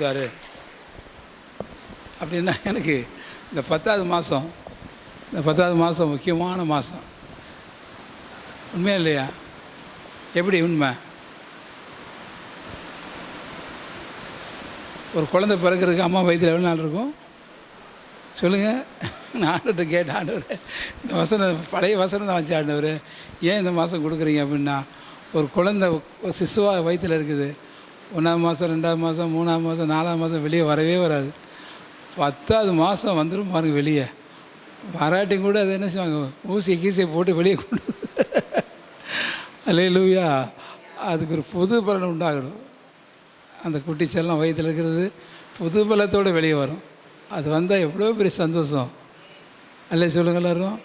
கொடுத்தாரு அப்படின்னா எனக்கு இந்த 10வது மாதம், இந்த 10வது மாதம் முக்கியமான மாதம். உண்மையா இல்லையா? எப்படி உண்மை? ஒரு குழந்தை பிறக்கிறதுக்கு அம்மா வயிற்றில் எவ்வளோ நாள் இருக்கும் சொல்லுங்கள்? நான் ஆண்டவர்கிட்ட கேட்டேன், ஆண்டவர் இந்த வசனம் பழைய வசனம் தான் வச்சு, ஆண்டவர் ஏன் இந்த மாதம் கொடுக்குறீங்க அப்படின்னா, ஒரு குழந்தை ஒரு சிசுவாக வயிற்றில் இருக்குது, 1ஆம் மாதம் 2ஆம் மாதம் 3ஆம் மாதம் 4ஆம் மாதம் வெளியே வரவே வராது. 10வது மாதம் வந்துடும் பாருங்க வெளியே. வராட்டியும் கூட அது என்ன செய்வாங்க, ஊசியை கீசியை போட்டு வெளியே கொண்டு அல்லேலூயா. அதுக்கு ஒரு புது பலன் உண்டாகணும். அந்த குட்டி செல்லம் வயிற்றில் இருக்கிறது புது பலத்தோடு வெளியே வரும். அது வந்தால் எவ்வளோ பெரிய சந்தோஷம் அல்ல சொல்லுங்கள் எல்லாரும்.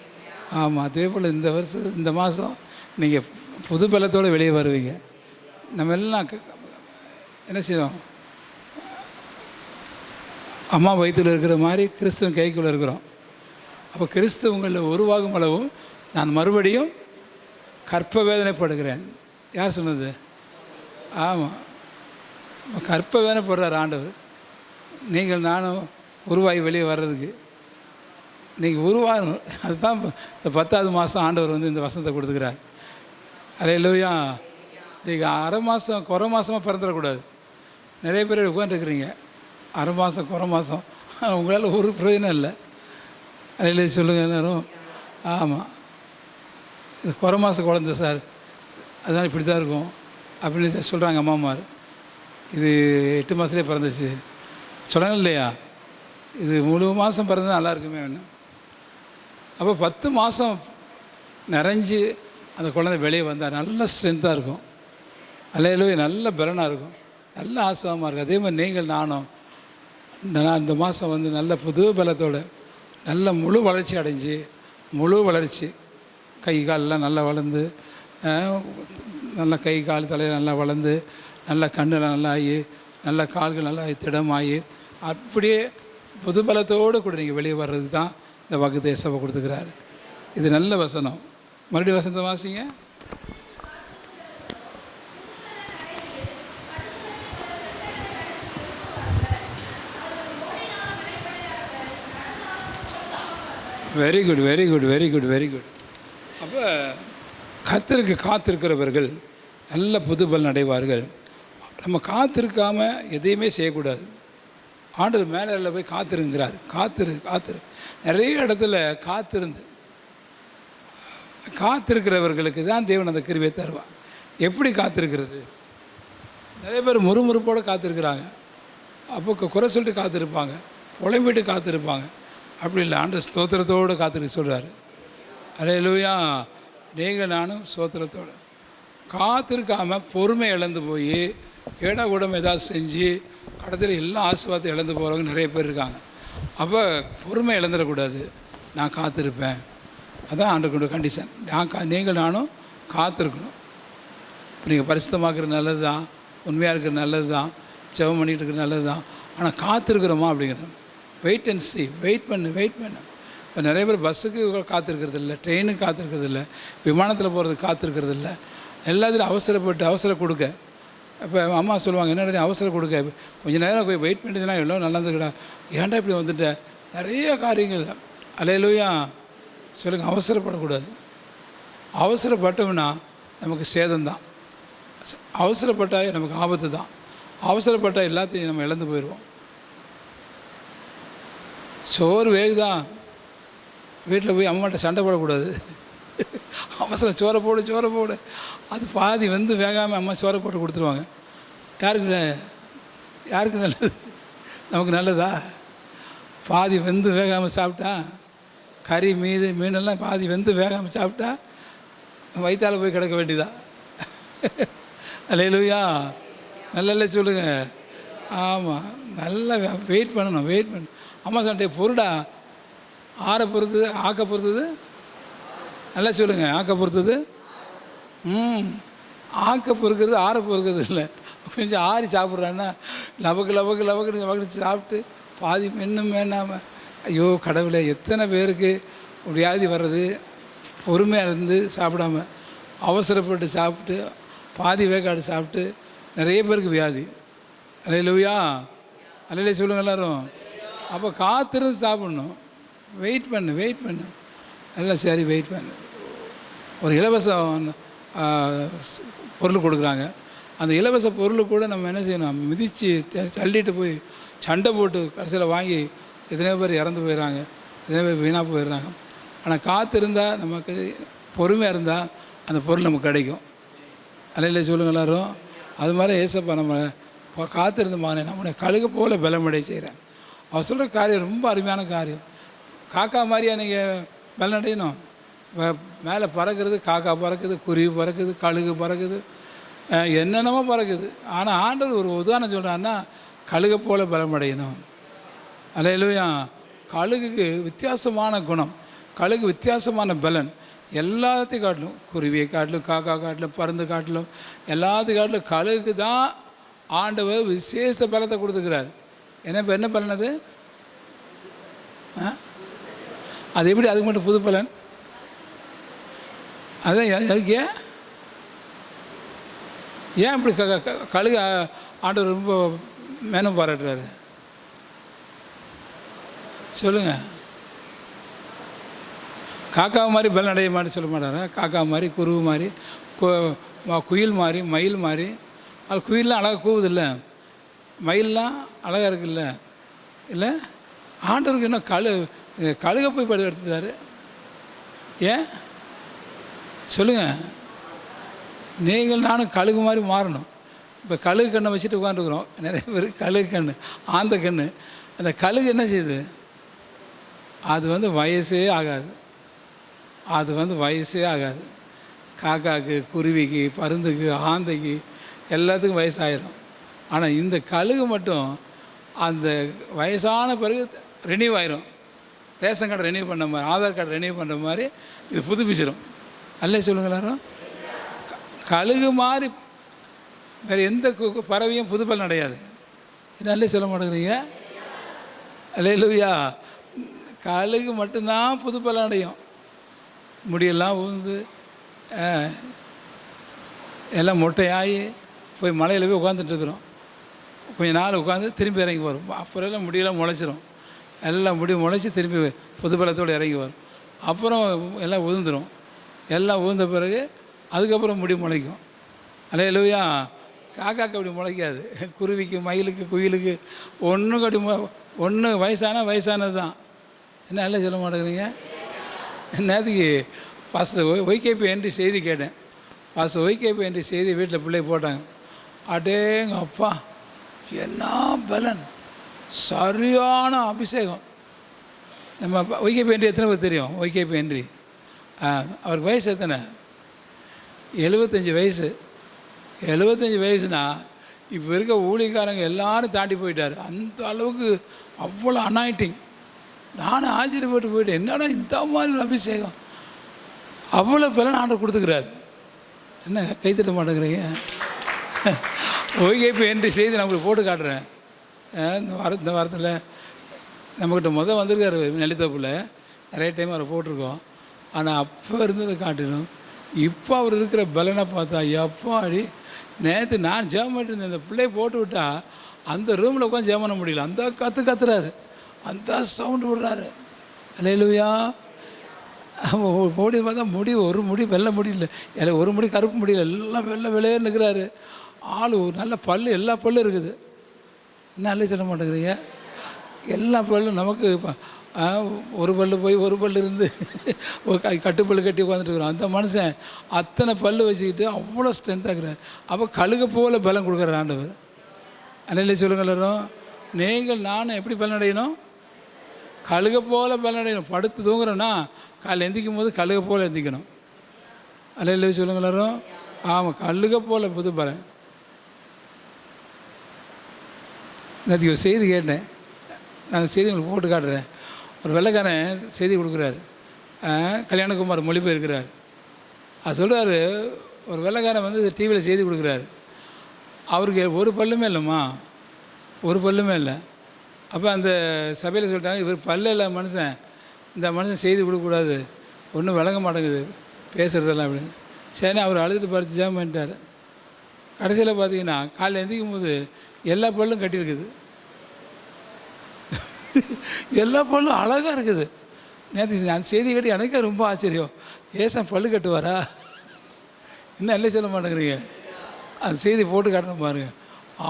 ஆமாம், அதே போல் இந்த வருஷம் இந்த மாதம் நீங்கள் புது பலத்தோடு வெளியே வருவீங்க. நம்ம எல்லாம் என்ன செய்வோம், அம்மா வயிற்றில் இருக்கிற மாதிரி கிறிஸ்துவன் கைக்குள்ளே இருக்கிறோம். அப்போ கிறிஸ்து உங்களில் உருவாகும் அளவும் நான் மறுபடியும் கற்ப வேதனைப்படுகிறேன். யார் சொன்னது? ஆமாம், கற்ப வேதனைப்படுறார் ஆண்டவர். நீங்கள் நானும் உருவாகி வெளியே வர்றதுக்கு நீங்கள் உருவாகணும். அதுதான் இந்த 10வது மாதம் ஆண்டவர் வந்து இந்த வசனத்தை கொடுத்துக்கிறார். அல்லேலூயா. நீங்கள் அரை மாதம் குறை மாதமாக பிறந்துடக்கூடாது. நிறைய பேர் உட்காந்துருக்குறீங்க அரை மாதம் குறை மாதம், உங்களால் ஒரு பிரயோஜனம் இல்லை. அல்லேலூயா சொல்லுங்கள் எல்லாரும். ஆமாம், இது குறை மாதம் குழந்தை சார், அதுதான் இப்படி தான் இருக்கும் அப்படின்னு சொல்கிறாங்க அம்மாமார். இது 8 மாதத்துலேயே பிறந்துச்சு சொல்கிறாங்க இல்லையா? இது முழு மாதம் பிறந்தது நல்லா இருக்குமே வேணும். அப்போ 10 மாதம் நிறைஞ்சு அந்த குழந்தை வெளியே வந்தால் நல்ல ஸ்ட்ரென்த்தாக இருக்கும். அல்லேலூயா, நல்ல பலனாக இருக்கும், நல்ல ஆசவமாக இருக்கும். அதே மாதிரி நீங்கள் நானும் இந்த மாதம் வந்து நல்ல புது பலத்தோடு நல்ல முழு வளர்ச்சி அடைஞ்சு, முழு வளர்ச்சி கை காலெலாம் நல்லா வளர்ந்து, நல்லா கை கால் தலையில் நல்லா வளர்ந்து, நல்லா கண்ணில் நல்லா ஆகி, நல்ல கால்கள் நல்லா திடமாகி, அப்படியே புது பலத்தோடு கூட நீங்கள் வெளியே வர்றது தான் இந்த வாக்குத்தத்தத்தை இயேசு கொடுத்துக்கிறாரு. இது நல்ல வசனம். மறுபடியும் வசனத்தை வாசிங்க. Very good, very good, very good, very good. அப்போ கர்த்தருக்கு காத்திருக்கிறவர்கள் நல்ல புது பலன் அடைவார்கள். நம்ம காத்திருக்காமல் எதையுமே செய்யக்கூடாது. ஆண்டவர் மேலே போய் காத்திருங்கிறார். காத்திரு நிறைய இடத்துல காத்திருக்கிறவர்களுக்கு தான் தேவன் அந்த கிருபையை தருவார். எப்படி காத்திருக்கிறது? நிறைய பேர் முறுமுறுப்போடு காத்திருக்கிறாங்க. அப்போ குறை சொல்லிட்டு காத்திருப்பாங்க, புலம்பிட்டு காத்திருப்பாங்க. அப்படி இல்லை, ஆண்டவர் ஸ்தோத்திரத்தோடு காத்திருக்க சொல்கிறார். அல்லேலூயா. நீங்கள் நானும் ஸ்தோத்திரத்தோடு காத்திருக்காமல் பொறுமை இழந்து போய் ஏடா கூடம் ஏதாவது செஞ்சு கடத்தில் எல்லா ஆசீர்வாதத்தை இழந்து போகிறவங்க நிறைய பேர் இருக்காங்க. அப்போ பொறுமை இழந்துடக்கூடாது. நான் காத்திருப்பேன், அதான் ஆண்டவருடைய கண்டிஷன். நீங்கள் நானும் காத்திருக்கணும். இப்போ நீங்கள் பரிசுத்தமாக்குறது நல்லது தான், உண்மையாக இருக்கிறது நல்லது தான், ஜெபம் பண்ணிகிட்டு இருக்கிறது நல்லது தான். ஆனால் காத்திருக்கிறோமா அப்படிங்கிறோம். வெயிட் அண்ட் சி, வெயிட் பண்ணு. இப்போ நிறைய பேர் பஸ்ஸுக்கு காத்திருக்கிறது இல்லை, ட்ரெயினுக்கு காத்திருக்கிறது இல்லை, விமானத்தில் போகிறதுக்கு காத்திருக்கிறது இல்லை. எல்லாத்துலையும் அவசரம் கொடுக்க. இப்போ அம்மா சொல்லுவாங்க, என்ன அவசரம் கொடுக்க, கொஞ்சம் நேரம் போய் வெயிட் பண்ணிட்டுனா எவ்வளோ நல்லதுக்கடா, ஏன்டா இப்படி வந்துட்ட, நிறைய காரியங்கள். அல்லேலூயா சொல்லுங்கள். அவசரப்படக்கூடாது. அவசரப்பட்டோம்னா நமக்கு சேதம்தான். அவசரப்பட்டால் நமக்கு ஆபத்து தான். அவசரப்பட்டால் எல்லாத்தையும் நம்ம இழந்து போயிடுவோம். சோறு வேகுதான், வீட்டில் போய் அம்மாட்ட சண்டை போடக்கூடாது. அவசரம் சோறை போடு, அது பாதி வந்து வேகாமல் அம்மா சோறை போட்டு கொடுத்துருவாங்க. யாருக்கு நல்லது? நமக்கு நல்லதா? பாதி வெந்து வேகாமல் சாப்பிட்டா, கறி மீனெல்லாம் பாதி வெந்து வேகாமல் சாப்பிட்டா வயிற்றால் போய் கிடக்க வேண்டியதா? அல்லேலூயா. நல்ல சொல்லுங்கள். ஆமாம், நல்லா வெயிட் பண்ணணும். அம்மா சொன்ன பொருடா, ஆற பொறுத்தது ஆக்க பொறுத்தது. நல்லா சொல்லுங்கள். ஆக்க பொறுத்தது. ஆக்க பொறுக்கிறது ஆற பொறுக்கிறது இல்லை. கொஞ்சம் ஆறி சாப்பிட்றான்னா லவக்கு சாப்பிட்டு பாதி மென்னும் வேணாமல். ஐயோ கடவுளை, எத்தனை பேருக்கு வியாதி வர்றது பொறுமையாக இருந்து சாப்பிடாம, அவசரப்பட்டு சாப்பிட்டு பாதி வேக்காடு சாப்பிட்டு நிறைய பேருக்கு வியாதி. அல்லேலூயா. அல்லையிலே சொல்லுங்க எல்லோரும். அப்போ காத்திருந்து சாப்பிட்ணும். வெயிட் பண்ணு எல்லாம் சரி வெயிட் பண்ணு. ஒரு இலவச பொருள் கொடுக்குறாங்க. அந்த இலவச பொருள் கூட நம்ம என்ன செய்யணும், மிதித்து தள்ளிட்டு போய் சண்டை போட்டு கடைசியில் வாங்கி எத்தனையோ பேர் இறந்து போயிடுறாங்க, எத்தனையோ பேர் வீணாக போயிடுறாங்க. ஆனால் காத்திருந்தால் நமக்கு பொறுமையாக இருந்தால் அந்த பொருள் நமக்கு கிடைக்கும். அல்லையிலே சொல்லுங்க எல்லோரும். அது மாதிரி ஏசப்பா நம்ம காத்திருந்து மகனே நம்மளை கழுகு போல் பலமடை செய்கிறேன். அவர் சொல்கிற காரியம் ரொம்ப அருமையான காரியம். காக்கா மாதிரியா நீங்கள் பலனடையணும்? மேலே பறக்கிறது, காக்கா பறக்குது, குருவி பறக்குது, கழுகு பறக்குது, என்னென்னமோ பறக்குது. ஆனால் ஆண்டவர் ஒரு உதாரணம் சொல்கிறாருன்னா கழுகை போல் பலமடையணும். அல்லேலூயா. கழுகுக்கு வித்தியாசமான குணம், கழுகு வித்தியாசமான பலன். எல்லாத்தையும் காட்டிலும், குருவியை காட்டிலும், காக்கா காட்டிலும், பருந்து காட்டிலும், எல்லாத்தையும் காட்டிலும் கழுகுக்கு தான் ஆண்டவர் விசேஷ பலத்தை கொடுத்துக்கிறார். ஏன்னா இப்போ என்ன பலன் அது? அது எப்படி அதுக்கு மட்டும் புது பலன்? அதான் அதுக்கு ஏன் இப்படி கழுகு ஆண்டவர் ரொம்ப மேனம் பாராட்டுறாரு சொல்லுங்கள். காக்கா மாதிரி பலன் அடைய மாதிரி சொல்ல மாட்டாரா? காக்கா மாதிரி, குருவு மாதிரி, குயில் மாதிரி, மயில் மாதிரி. அது குயிலெலாம் அழகாக கூவுதில்ல, மயிலெலாம் அழகாக இருக்குல்ல. இல்லை, ஆண்டவருக்கு இன்னும் கழுகை போய் படுத்து எடுத்துட்டாரு. ஏன் சொல்லுங்கள். நீங்கள் நானும் கழுகு மாதிரி மாறணும். இப்போ கழுகு கண்ணை வச்சுட்டு உட்காந்துருக்குறோம் நிறைய பேர். கழுகு கண், ஆந்த கண். அந்த கழுகு என்ன செய்யுது? அது வயசே ஆகாது. அது வயசே ஆகாது. காக்காவுக்கு, குருவிக்கு, பருந்துக்கு, ஆந்தைக்கு எல்லாத்துக்கும் வயசாயிரும். ஆனால் இந்த கழுகு மட்டும் அந்த வயசான பிறகு ரெனியூ ஆயிரும். ரேஷன் கார்டு ரெனியூ பண்ண மாதிரி, ஆதார் கார்டு ரெனியூ பண்ணுற மாதிரி இது புதுப்பிச்சிடும். அல்லே சொல்லுங்க எல்லாரும். கழுகு மாதிரி வேறு எந்த பறவையும் புது பலன் அடையாது. நல்லே சொல்ல மாட்டேங்கிறீங்க. அல்லேலூயா. கழுகு மட்டும்தான் புது பலன் அடையும். முடியெல்லாம் ஊந்து எல்லாம் மொட்டையாகி போய் மலையில் போய் உட்காந்துட்டுருக்குறோம். கொஞ்சம் நாள் உட்காந்து திரும்பி இறங்கி வரும். அப்புறம் எல்லாம் முடியெல்லாம் முளைச்சிரும். எல்லாம் முடி முளைச்சி திரும்பி புது பலத்தோடு இறங்கி வரும். அப்புறம் எல்லாம் உதிர்ந்துடும். எல்லாம் உதிர்ந்த பிறகு அதுக்கப்புறம் முடி முளைக்கும். அல்லேலூயா. காக்காக்கு அப்படி முளைக்காது. குருவிக்கு, மயிலுக்கு, குயிலுக்கு ஒன்றுக்கு அப்படி ஒன்று வயசானது தான். என்ன எல்லாம் சொல்ல மாட்டேங்கிறீங்க? நேற்றுக்கு பாஸ்டர் ஒய்கேபி என்ட்ரி செய்தி கேட்டேன். பாஸ்டர் ஒய்கேபி என்ட்ரி செய்தி வீட்டில் பிள்ளை போட்டாங்க. அடேங்க அப்பா, என்ன பலன், சரியான அபிஷேகம். நம்ம ஒய்கேபி என்ட்ரி எத்தனை பேர் தெரியும்? ஒய்கேபி என்ட்ரி அவருக்கு வயசு எத்தனை? 75 வயசு. 75 வயசுனா இப்போ இருக்க ஊழியக்காரங்க எல்லோரும் தாண்டி போயிட்டார். அந்த அளவுக்கு அவ்வளோ அனாயிட்டிங். நானும் ஆச்சரியப்பட்டு போயிட்டேன். என்னடா இந்த மாதிரி ஒரு அபிஷேகம், அவ்வளோ பலன் ஆண்டவர் கொடுத்துக்கிறாரு. என்ன கைத்தட்ட மாட்டேங்கிறீங்க? ஒய்கேபி என்ட்ரி செய்தி நான் உங்களுக்கு போட்டு காட்டுறேன். இந்த வாரத்தில் நம்மக்கிட்ட வந்திருக்காரு நெல்லித்தோப்பில். நிறைய டைம் அவரை போட்டிருக்கோம். ஆனால் அப்போ இருந்ததை காட்டிலும் இப்போ அவர் இருக்கிற பலனை பார்த்தா எப்பாடி. நேற்று நான் ஜெபம் பண்ணிட்டு இருந்தேன். இந்த பிள்ளையை போட்டு விட்டால் அந்த ரூமில் உட்காந்து ஜெபம் பண்ண முடியல. அந்த கத்துறாரு, அந்த சவுண்டு விடுறாரு. அல்லேலூயா. முடி பார்த்தா ஒரு முடி வெள்ளை முடியல, ஒரு முடி கருப்பு முடியல, எல்லாம் வெள்ளையே நிற்கிறாரு. ஆள் நல்ல பல், எல்லா பல்லும் இருக்குது. என்ன அல்ல சொல்ல மாட்டேங்கிறீங்க? எல்லா பல்லும் நமக்கு ஒரு பல்லு போய் ஒரு பல்லு இருந்து ஒரு கட்டுப்பல் கட்டி உட்காந்துட்டுருக்குறோம். அந்த மனுஷன் அத்தனை பல்லு வச்சுக்கிட்டு அவ்வளோ ஸ்ட்ரென்த்தாகிறார். அப்போ கழுகு போல் பலம் கொடுக்குறார் ஆண்டவர். அல்ல சொல்லுங்கள் எல்லாரும். நீங்கள் நானும் எப்படி பலன் அடையணும்? கழுகை போல் பலன் அடையணும். படுத்து தூங்குறோன்னா காலையில் எந்திக்கும் போது கழுகை போல் எந்திக்கணும். அல்ல சொல்லுங்கள் எல்லாரும். ஆமாம், கழுகை போல் புது பலன். நேற்று ஒரு செய்தி கேட்டேன். நான் செய்தி உங்களுக்கு போட்டு காட்டுறேன். ஒரு வெள்ளைக்காரன் செய்தி கொடுக்குறாரு. கல்யாணகுமார் மொழிபெயர்க்கிறார். அது சொல்கிறார், ஒரு வெள்ளைக்காரன் டிவியில் செய்தி கொடுக்குறாரு. அவருக்கு ஒரு பல்லுமே இல்லைம்மா, ஒரு பல்லுமே இல்லை. அப்போ அந்த சபையில் சொல்லிட்டாங்க, இவர் பல்லு இல்லை மனுஷன், இந்த மனுஷன் செய்தி கொடுக்கக்கூடாது, ஒன்றும் விளங்க மாட்டேங்குது பேசுகிறதெல்லாம் அப்படின்னு. சரி, அவர் அழுதுட்டு பறித்து ஜாம் பண்ணிட்டார். கடைசியில் பார்த்தீங்கன்னா காலையில் எந்திக்கும் போது எல்லா பல்லும் கட்டியிருக்குது. எல்லா பல்லும் அழகாக இருக்குது. நேற்று அந்த செய்தி கேட்டு எனக்கே ரொம்ப ஆச்சரியம். ஏசன் பல்லு கட்டுவாரா? இன்னும் எல்லாம் சொல்ல மாட்டேங்கிறீங்க. அந்த செய்தி போட்டு காட்டணும் பாருங்கள்.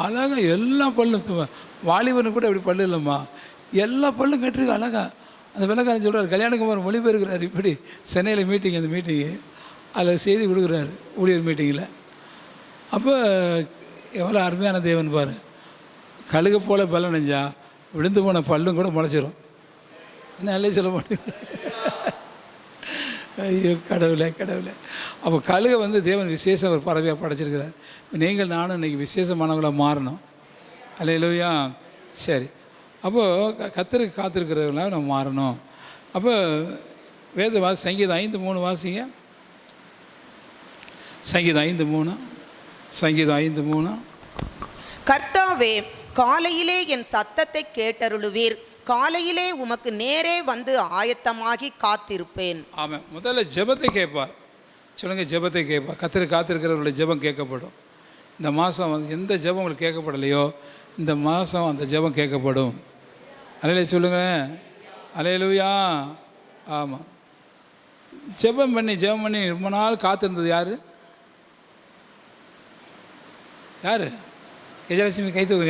அழகாக எல்லா பல்லும், வாலிபனுக்கு கூட அப்படி பல்லு இல்லைம்மா, எல்லா பல்லும் கட்டிருக்கு அழகாக. அந்த வெள்ளக்காரன் சொல்கிறார், கல்யாணகுமார் மொழிபெயர்க்கிறார். இப்படி சென்னையில் மீட்டிங், அந்த மீட்டிங்கு அதில் செய்தி கொடுக்குறாரு ஊழியர் மீட்டிங்கில். அப்போ எவ்வளோ அருமையான தேவன் பாரு. கழுக போல் பல்ல நெஞ்சா விழுந்து போன பல்லும் கூட முளைச்சிரும். என்ன எல்லாம் சொல்ல மாட்டேங்குது. ஐயோ கடவுளே கடவுளே. அப்போ கழுகை வந்து தேவன் விசேஷம் ஒரு பறவையாக படைச்சிருக்கிறார். நீங்கள் நானும் இன்றைக்கி விசேஷமானவங்களாக மாறணும். அல்லேலூயா. சரி, அப்போது கர்த்தருக்கு காத்திருக்கிறவங்களாக நம்ம மாறணும். அப்போ வேத சங்கீதம் 5:3 வாசிங்க. சங்கீதம் 5:3. சங்கீதம் 5:3. கர்த்தாவே, காலையிலே என் சத்தத்தை கேட்டருளுவீர். காலையிலே உமக்கு நேரே வந்து ஆயத்தமாகி காத்திருப்பேன். ஆமாம். முதல்ல ஜெபத்தை கேட்பார். சொல்லுங்கள், ஜெபத்தை கேட்பார். கர்த்தருக்கு காத்திருக்கிறவர்களுடைய ஜெபம் கேட்கப்படும். இந்த மாதம் வந்து எந்த ஜெபம் உங்களுக்கு கேட்கப்படலையோ, இந்த மாதம் அந்த ஜெபம் கேட்கப்படும். அல்லேலூயா சொல்லுங்கள். அல்லேலூயா. ஆமாம். ஜெபம் பண்ணி ரொம்ப நாள் காத்திருந்தது யார்? யார்? கஜலட்சுமி கை தூக்கு.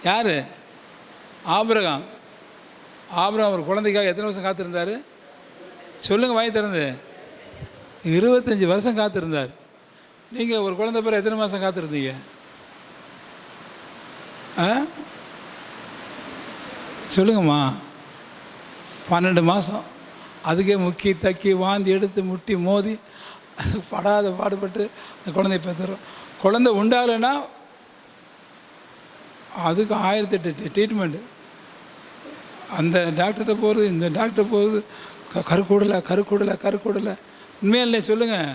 யார்? ஆபிரகாம். ஒரு குழந்தைக்காக எத்தனை வருஷம் காத்திருந்தார்? சொல்லுங்கள், வாங்கி திறந்து. 25 வருஷம் காத்திருந்தார். நீங்கள் ஒரு குழந்தை பேர் எத்தனை மாதம் காத்திருந்தீங்க? சொல்லுங்கம்மா. 12 மாதம். அதுக்கே முக்கி தக்கி வாந்தி எடுத்து முட்டி மோதி அது படாத பாடுபட்டு அந்த குழந்தைய பெற்றுறோம். குழந்தை உண்டாகலைன்னா அதுக்கு 1008 ட்ரீட்மெண்ட்டு. அந்த டாக்டர்கிட்ட போகிறது, இந்த டாக்டர் போகிறது, கருக்கூடலை. உண்மையாக இல்லை சொல்லுங்கள்.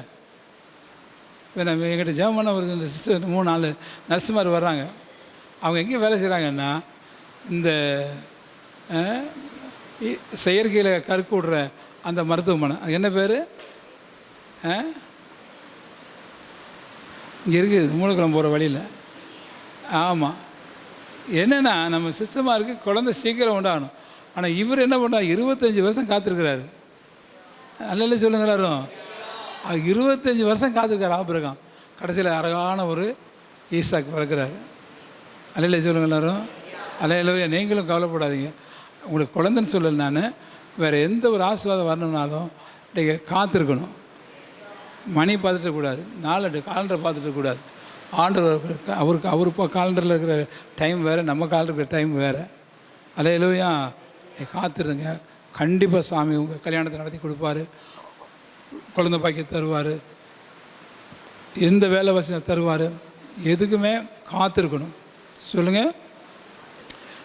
இப்போ நம்ம எங்கிட்ட ஜெபமான ஒரு சிஸ்டர் 3-4 நர்ஸுமார் வர்றாங்க. அவங்க எங்கே வேலை செய்கிறாங்கன்னா, இந்த செயற்கையில் கருக்கு விடுற அந்த மருத்துவமனை, அது என்ன பேர்? இங்கே இருக்குது, மூலக்குளம் போகிற வழியில். ஆமாம். என்னென்னா, நம்ம சிஸ்டமாக இருக்குது, குழந்தை சீக்கிரம் உண்டாகணும். ஆனால் இவர் என்ன பண்ணார்? 25 வருஷம் காத்திருக்கிறாரு. நல்ல சொல்லுங்கிறாரும். 25 வருஷம் காத்திருக்கார் ஆபிரகாம். கடைசியில் அழகான ஒரு ஈசாக்கு பிறக்கிறாரு. அல்ல சொல்லுங்க எல்லாரும். அல்லேலூயா. நீங்களும் கவலைப்படாதீங்க. உங்களுக்கு குழந்தைன்னு சொல்லலை நான். வேறு எந்த ஒரு ஆசீர்வாதம் வரணுன்னாலும் நீங்கள் காத்திருக்கணும். மணி பார்த்துட்டு கூடாது, காலண்டரை பார்த்துட்டு கூடாது. ஆண்டவர் அவர் காலண்டரில் இருக்கிற டைம் வேறு, நம்ம காலண்டர் இருக்கிற டைம் வேறு. அல்லேலூயா. காத்திருங்க. கண்டிப்பாக சாமி உங்கள் கல்யாணத்தை நடத்தி கொடுப்பார். குழந்தை பாக்கி தருவார். எந்த வேலை வசதி தருவார். எதுக்குமே காத்திருக்கணும். சொல்லுங்கள்,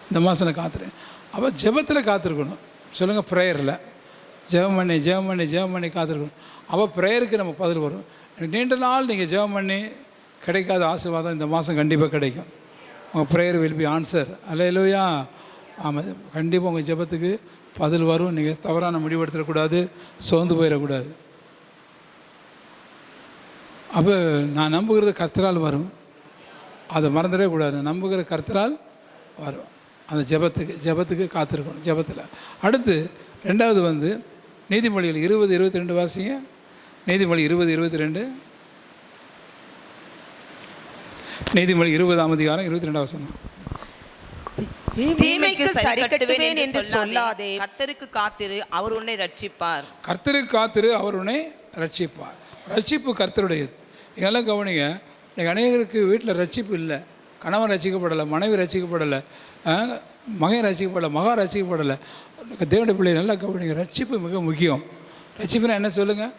இந்த மாதம் காத்துரு. அப்போ ஜெபத்தில் காத்திருக்கணும். சொல்லுங்கள், ப்ரேயரில் ஜெபம் பண்ணி காத்திருக்கணும். அப்போ ப்ரேயருக்கு நம்ம பதில் வரும். நீண்ட நாள் நீங்கள் ஜெபம் பண்ணி கிடைக்காத ஆசீர்வாதம் இந்த மாதம் கண்டிப்பாக கிடைக்கும். உங்கள் ப்ரேயர் வில் பி ஆன்சர். அல்லேலூயா. ஆமாம், கண்டிப்பாக உங்கள் ஜெபத்துக்கு பதில் வரும். நீங்கள் தவறான முடிவெடுத்துடக்கூடாது, சோர்ந்து போயிடக்கூடாது. அப்போ நான் நம்புகிறது கர்த்தரால் வரும், அதை மறந்துடவே கூடாது. நம்புகிற கர்த்தரால் வரும். அந்த ஜெபத்துக்கு காத்திருக்கணும். ஜெபத்தில் அடுத்து 2வது வந்து நீதிமொழிகள் 20:22 வாசிங்க. நீதிமொழி 20:22. நீதிமொழி 20ஆம் அதிகாரம் 22ஆம் வசனம். தீமைக்கு சரி கட்டுவேன் என்று சொல்லாதே, கர்த்தருக்கு காத்திரு, அவர் உன்னை ரட்சிப்பார். கர்த்தருக்கு காத்திரு, அவர் உன்னை ரட்சிப்பார். ரட்சிப்பு கர்த்தருடையது. இதெல்லாம் கவனிங்க. இன்றைக்கி அநேகருக்கு வீட்டில் ரட்சிப்பு இல்லை. கணவன் ரட்சிக்கப்படலை, மனைவி ரட்சிக்கப்படலை, மகன் ரட்சிக்கப்படலை, மகா ரட்சிக்கப்படலை. தேவனுடைய பிள்ளை நல்லா கவனிங்க. ரட்சிப்பு மிக முக்கியம். ரட்சிப்புனா என்ன சொல்லுங்கள்?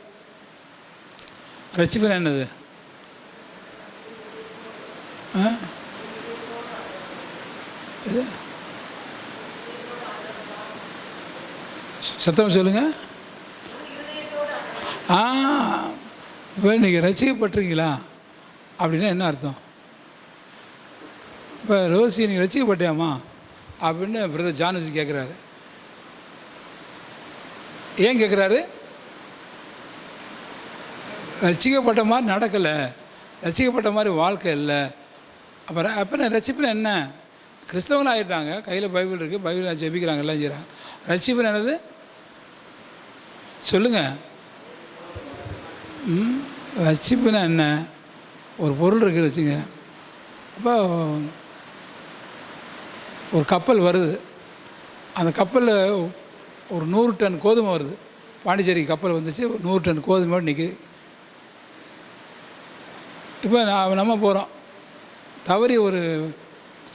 ரட்சிப்புனா என்னது? சத்தம் சொல்லுங்கள். இப்போ நீங்கள் ரசிக்கப்பட்டிருக்கீங்களா அப்படின்னா என்ன அர்த்தம்? இப்போ ரோசி நீங்கள் ரசிக்கப்பட்டியாமா அப்படின்னு பிரதர் ஜானுசி கேட்குறாரு. ஏன் கேட்குறாரு? ரசிக்கப்பட்ட மாதிரி நடக்கலை, ரசிக்கப்பட்ட மாதிரி வாழ்க்கை இல்லை. அப்புறம் ரட்சிப்புனா என்ன? கிறிஸ்தவங்களும் ஆகிட்டாங்க, கையில் பைபிள் இருக்குது, பைபிள் ஜெபிக்கிறாங்க, எல்லாம் செய்கிறாங்க. ரட்சிப்பு என்னது சொல்லுங்கள்? ரட்சிப்புனா என்ன? ஒரு பொருள் இருக்குது வச்சுங்க. அப்போ ஒரு கப்பல் வருது, அந்த கப்பலில் ஒரு 100 டன் கோதுமை வருது. பாண்டிச்சேரி கப்பல் வந்துச்சு, 100 டன் கோதுமையோடு நிற்குது. இப்போ நம்ம போகிறோம், தவறி ஒரு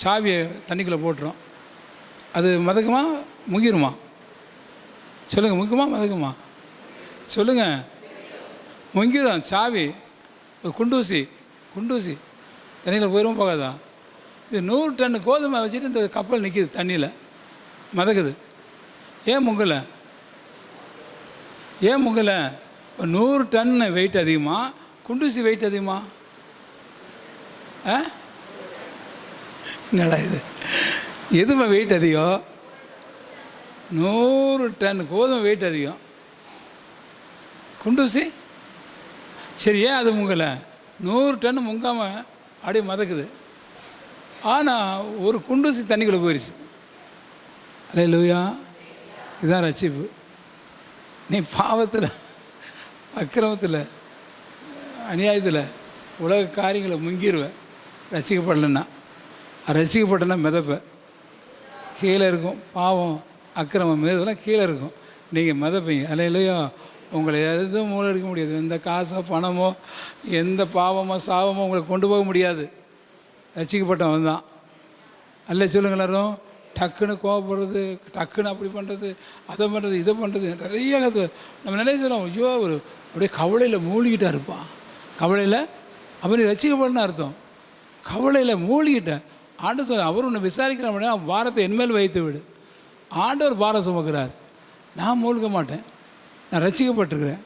சாவியை தண்ணிக்குள்ளே போட்டுறோம். அது மிதக்குமா முங்கிருமா? சொல்லுங்கள், முங்குமா மிதக்குமா? சொல்லுங்கள். முங்கிடும். சாவி ஒரு குண்டூசி தண்ணியில் போயிடும், போகாதா? இது 100 டன் கோதுமை வச்சுட்டு இந்த கப்பல் நிற்கிது, தண்ணியில் மிதக்குது. ஏன் முங்கலை? ஏன் முங்கலை? இப்போ 100 டன் வெயிட் அதிகமா, குண்டூசி வெயிட் அதிகமா? என்னடா இது, எதுவுமே வெயிட் அதிகம்? 100 டன் கோதுமை வெயிட் அதிகம், குண்டூசி சரி. ஏன் அது முங்கலை? 100 டன் முங்காமல் அப்படியே மதக்குது. ஆனால் ஒரு குண்டூசி தண்ணிக்குள்ளே போயிடுச்சு. அல்லேலூயா. இதுதான் ரட்சிப்பு. நீ பாவத்தில், அக்கிரமத்தில், அநியாயத்தில், உலக காரியங்களை முங்கிடுவேன். ரசிக்கப்படலைன்னா, ரசிக்கப்பட்டனா மிதப்ப கீழே இருக்கும். பாவம், அக்கிரமம், இதெல்லாம் கீழே இருக்கும், நீங்கள் மிதப்பீங்க. அல்லேலூயா. உங்களை எதுவும் மூழ்கடிக்க முடியாது. எந்த காசோ பணமோ எந்த பாவமோ சாவமோ உங்களை கொண்டு போக முடியாது. ரசிக்கப்பட்டவன் தான். அல்ல சொல்லுங்க எல்லாரும். டக்குன்னு கோவப்படுறது, டக்குன்னு அப்படி பண்ணுறது, அதை பண்ணுறது, இதை பண்ணுறது, நிறைய நம்ம நிறைய சொல்லுவோம். ஐயோ, ஒரு அப்படியே கவலையில் மூழ்கிட்டா இருப்பான். கவலையில் அப்போ நீ ரசிக்கப்படணும்னு அர்த்தம். கவலையில் மூழ்கிட்டேன். ஆண்டவர் சொல்ல, அவர் உன்னை விசாரிக்கிற பாரத்தை என்மேல் வைத்து விடு. ஆண்டவர் பாரம் சுமக்கிறார், நான் மூழ்க மாட்டேன், நான் ரசிக்கப்பட்டிருக்கிறேன்.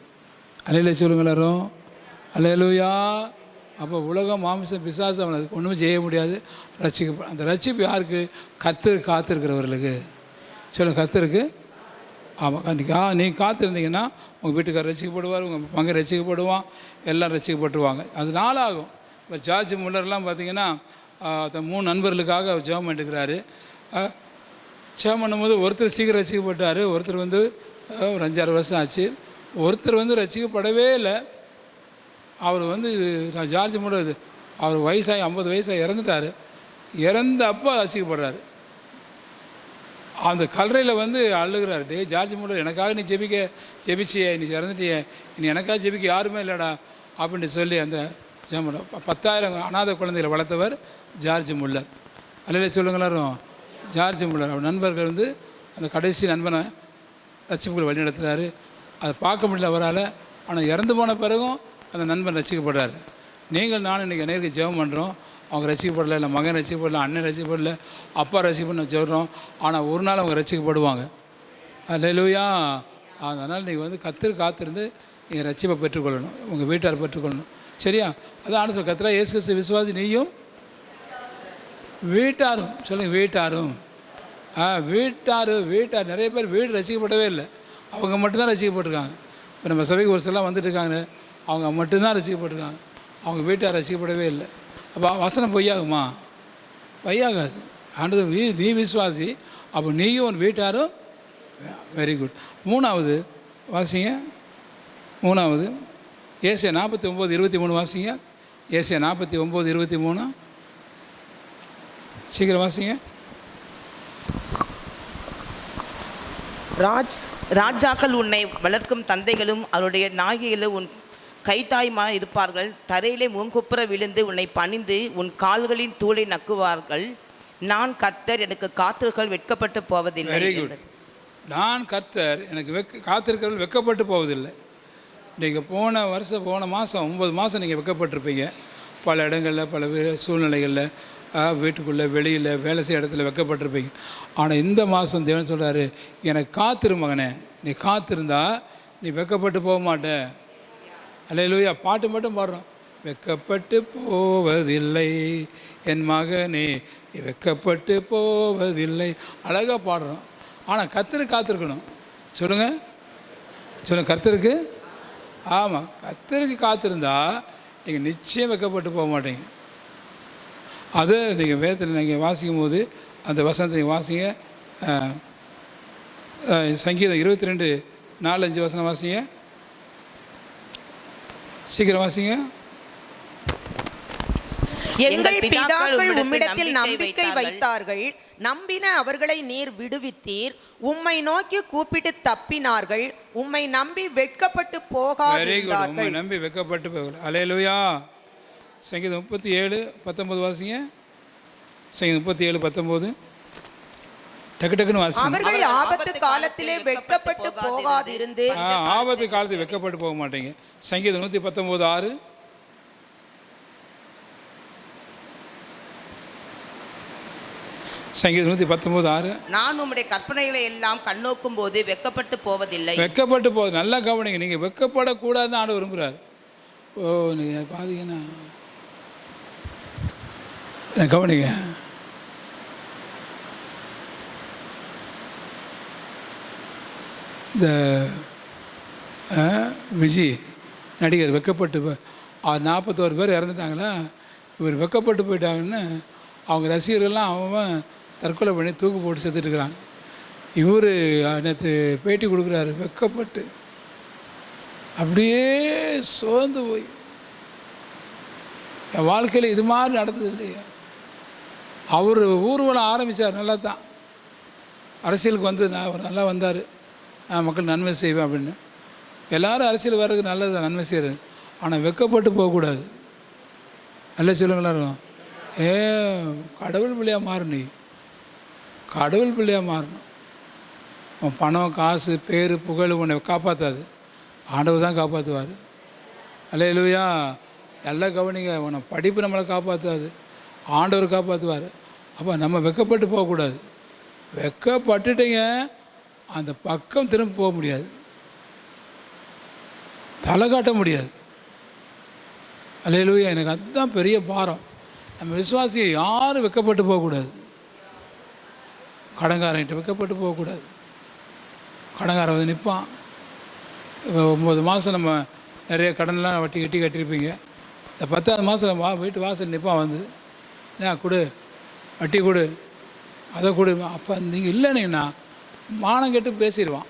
அல்லையில சொல்லுங்க எல்லாரும். அல்லேலூயா. அப்போ உலகம், மாமிசம், பிசாசு அவனை அதுக்கு ஒன்றுமே செய்ய முடியாது. அந்த ரட்சிப்பு யாருக்கு? கர்த்தர் காத்திருக்கிறவர்களுக்கு. சொல்லுங்கள், கர்த்தருக்கு. ஆமாம், நீங்கள் காத்திருந்தீங்கன்னா உங்கள் வீட்டுக்காரர் ரசிக்கப்படுவார், உங்கள் பங்கு ரசிக்கப்படுவான், எல்லாம் ரசிக்கப்பட்டுருவாங்க. அது நாளாகும். இப்போ ஜார்ஜ் முல்லர்லாம் பார்த்திங்கன்னா 3 நண்பர்களுக்காக ஜெபம் எடுக்கிறாரு. ஜெபம் பண்ணும்போது ஒருத்தர் சீக்கிரம் ரசிக்கப்பட்டார், ஒருத்தர் வந்து ஒரு 5-6 வருஷம் ஆச்சு. ஒருத்தர் வந்து ரசிக்கப்படவே இல்லை. அவர் வந்து ஜார்ஜ் முல்லர், அவர் வயசாகி 50 வயசாக இறந்துட்டார். இறந்த அப்போ ரசிக்கப்படுறாரு. அந்த கல்லறையில் வந்து அழுகிறார். டே ஜார்ஜ் முல்லர், எனக்காக நீ ஜெபிச்சியே, நீ இறந்துட்டியே, நீ எனக்காக ஜெபிக்க யாருமே இல்லைடா அப்படின்ட்டு சொல்லி அந்த 10,000 அநாத குழந்தைகளை வளர்த்தவர் ஜார்ஜ் முல்லர். அல்லையில சொல்லுங்களாரும். ஜார்ஜ் முல்லர் அவர் நண்பர்கள் வந்து அந்த கடைசி நண்பனை ரட்சிப்புகளை வழிநடத்துகிறாரு. அதை பார்க்க முடியல அவரால். ஆனால் இறந்து போன பிறகும் அந்த நண்பன் ரசிக்கப்படுறாரு. நீங்கள் நானும் இன்றைக்கி நேருக்கு ஜெபம் பண்ணுறோம். அவங்க ரசிக்கப்படலை, இல்லை மகன் ரசிக்கப்படலை, அண்ணன் ரசிக்கப்படலை, அப்பா ரசிக்கப்படணும் சொல்கிறோம். ஆனால் ஒரு நாள் அவங்க ரசிக்கப்படுவாங்க. அல்லேலூயா. அதனால் நீங்கள் வந்து கர்த்தர் காத்திருந்து நீங்கள் ரட்சிப்பை பெற்றுக்கொள்ளணும், உங்கள் வீட்டார் பெற்றுக்கொள்ளணும். சரியா? அதான் ஆண்டு சொல், கர்த்தரா இயேசு கிறிஸ்து விசுவாசி நீயும் வீட்டாரும். சொல்லுங்கள், வீட்டாரும். வீட்டார் நிறைய பேர் வீடு ரசிக்கப்படவே இல்லை, அவங்க மட்டும்தான் ரசிக்கப்பட்டிருக்காங்க. இப்போ நம்ம சபைக்கு ஒரு சிலர் வந்துட்டு இருக்காங்க, அவங்க மட்டும்தான் ரசிக்கப்பட்டிருக்காங்க, அவங்க வீட்டார் ரசிக்கப்படவே இல்லை. அப்போ வசனம் பொய்யாகுமா? பொய்யாகாது. ஆண்டவர் நீ விசுவாசி, அப்போ நீயும் உன் வீட்டாரும். Very good. 3வது வாசிங்க. 3வது ஏசாயா 49:23 வாசிங்க. ஏசாயா 49:23 சீக்கிரம் வாசிங்க. ராஜாக்கள் உன்னை வளர்க்கும் தந்தைகளும் அவருடைய நாயகிகளும் உன் கைத்தாய்மாய் இருப்பார்கள். தரையிலே முன்குப்புற விழுந்து உன்னை பணிந்து உன் கால்களின் தூளை நக்குவார்கள். நான் கர்த்தர், எனக்கு காத்திருக்கள் வெட்கப்பட்டு போவதில்லை. Very good. நான் கர்த்தர், எனக்கு காத்திருக்கிறவர்கள் வெட்கப்பட்டு போவதில்லை. நீங்கள் போன மாதம் 9 மாதம் நீங்கள் வெட்கப்பட்டிருப்பீங்க. பல இடங்களில், பல சூழ்நிலைகளில், வீட்டுக்குள்ளே, வெளியில், வேலை செய்ய இடத்துல வெட்கப்பட்டிருப்பீங்க. ஆனால் இந்த மாதம் தேவன் சொல்கிறாரு, எனக்கு காத்திரு மகனே, நீ காத்திருந்தா நீ வெட்கப்பட்டு போக மாட்டே. அல்லேலூயா. பாட்டு மட்டும் பாடுறோம். வெட்கப்பட்டு போவதில்லை என் மகனே, நீ வெட்கப்பட்டு போவதில்லை. அழகாக பாடுறோம். ஆனால் கர்த்தருக்கு காத்திருக்கணும். சொல்லுங்கள், கர்த்தருக்கு. ஆமாம், கர்த்தருக்கு காத்திருந்தா நீங்கள் நிச்சயம் வெட்கப்பட்டு போக மாட்டீங்க. அது நீங்கள் வேதத்தில் நீங்கள் வாசிக்கும் போது அந்த வசனத்தை வாசிங்க. சங்கீதம் 22:4-5 வசனம் வாசிங்க. சீக்கிரம் வாசிங்க. எங்கள் பிதாக்கள் உம்மிடத்தில் நம்பிக்கை வைத்தார்கள், நம்பின அவர்களை நீர் விடுவித்தீர். உம்மை நோக்கி கூப்பிட்டு தப்பினார்கள், உம்மை நம்பி வெட்கப்பட்டு போகாதிருந்தார்கள். உம்மை நம்பி வெட்கப்பட்டு போகல. அல்லேலூயா. சங்கீதம் 37:19 வாசிங்க. சங்கீதம் 37:19 டக்கு டக்குன்னு வாசிங்க. அவர்கள் ஆபத்து காலத்திலே வெட்கப்பட்டு போகாதிருந்து. ஆபத்து காலத்தில் வெட்கப்பட்டு போக மாட்டீங்க. சங்கீதம் 119:6 சங்கீதம் 119:6 நான் உம்முடைய கற்பனைகளை எல்லாம் கண்ணோக்கும் போது வெட்கப்பட்டு போவதில்லை. வெட்கப்பட்டு போகுது. நல்லா கவனிங்க. நீங்கள் வெட்கப்படக்கூடாதுன்னு ஆண்டு விரும்புகிறார். நீங்கள் பார்த்தீங்கன்னா கவனிங்க. இந்த விஜய் நடிகர் வெட்கப்பட்டு 41 பேர் இறந்துட்டாங்களா, இவர் வெட்கப்பட்டு போயிட்டாங்கன்னு அவங்க ரசிகர்கள்லாம் அவன் தற்கொலை பண்ணி தூக்கு போட்டு செத்துட்டுருக்குறாங்க. இவர் நேற்று பேட்டி கொடுக்குறாரு, வெட்கப்பட்டு அப்படியே சோர்ந்து போய், என் வாழ்க்கையில் இது மாதிரி நடந்தது இல்லையா. அவர் ஊர்வலம் ஆரம்பித்தார், நல்லா தான் அரசியலுக்கு வந்து நான் நல்லா வந்தார், மக்கள் நன்மை செய்வேன் அப்படின்னு. எல்லோரும் அரசியல் வர்றதுக்கு நல்லது, நன்மை செய்கிறது. ஆனால் வெட்கப்பட்டு போகக்கூடாது. நல்லா சொல்லுங்களா. கடவுள் பிள்ளையாக மாறணும். நீ கடவுள் பிள்ளையாக மாறணும். உன் பணம், காசு, பேர், புகழ் உன்னை காப்பாற்றாது. ஆண்டவர் தான் காப்பாற்றுவார். அல்லேலூயா. நல்லா கவனிங்க. உன்னை படிப்பு நம்மளை காப்பாற்றாது, ஆண்டவர் காப்பாற்றுவார். அப்போ நம்ம வெட்கப்பட்டு போகக்கூடாது. வெட்கப்பட்டுட்டீங்க, அந்த பக்கம் திரும்ப போக முடியாது, தலை காட்ட முடியாது. அல்லேலூயா. எனக்கு அதுதான் பெரிய பாரம். நம்ம விசுவாசியை யாரும் வெட்கப்பட்டு போகக்கூடாது. கடங்காரன்கிட்ட வெட்கப்பட்டு போகக்கூடாது. கடங்காரன் வந்து நிற்பான். இப்போ 9 மாதம் நம்ம நிறைய கடன்லாம் வட்டி கட்டியிருப்பீங்க. இந்த 10வது மாதம் வீட்டு வாசல் நிற்பான் வந்து, ஏன் கொடு, வட்டி கொடு, அதை கொடு. அப்போ நீங்கள் இல்லைன்னா மானம் கெட்டு பேசிடுவான்.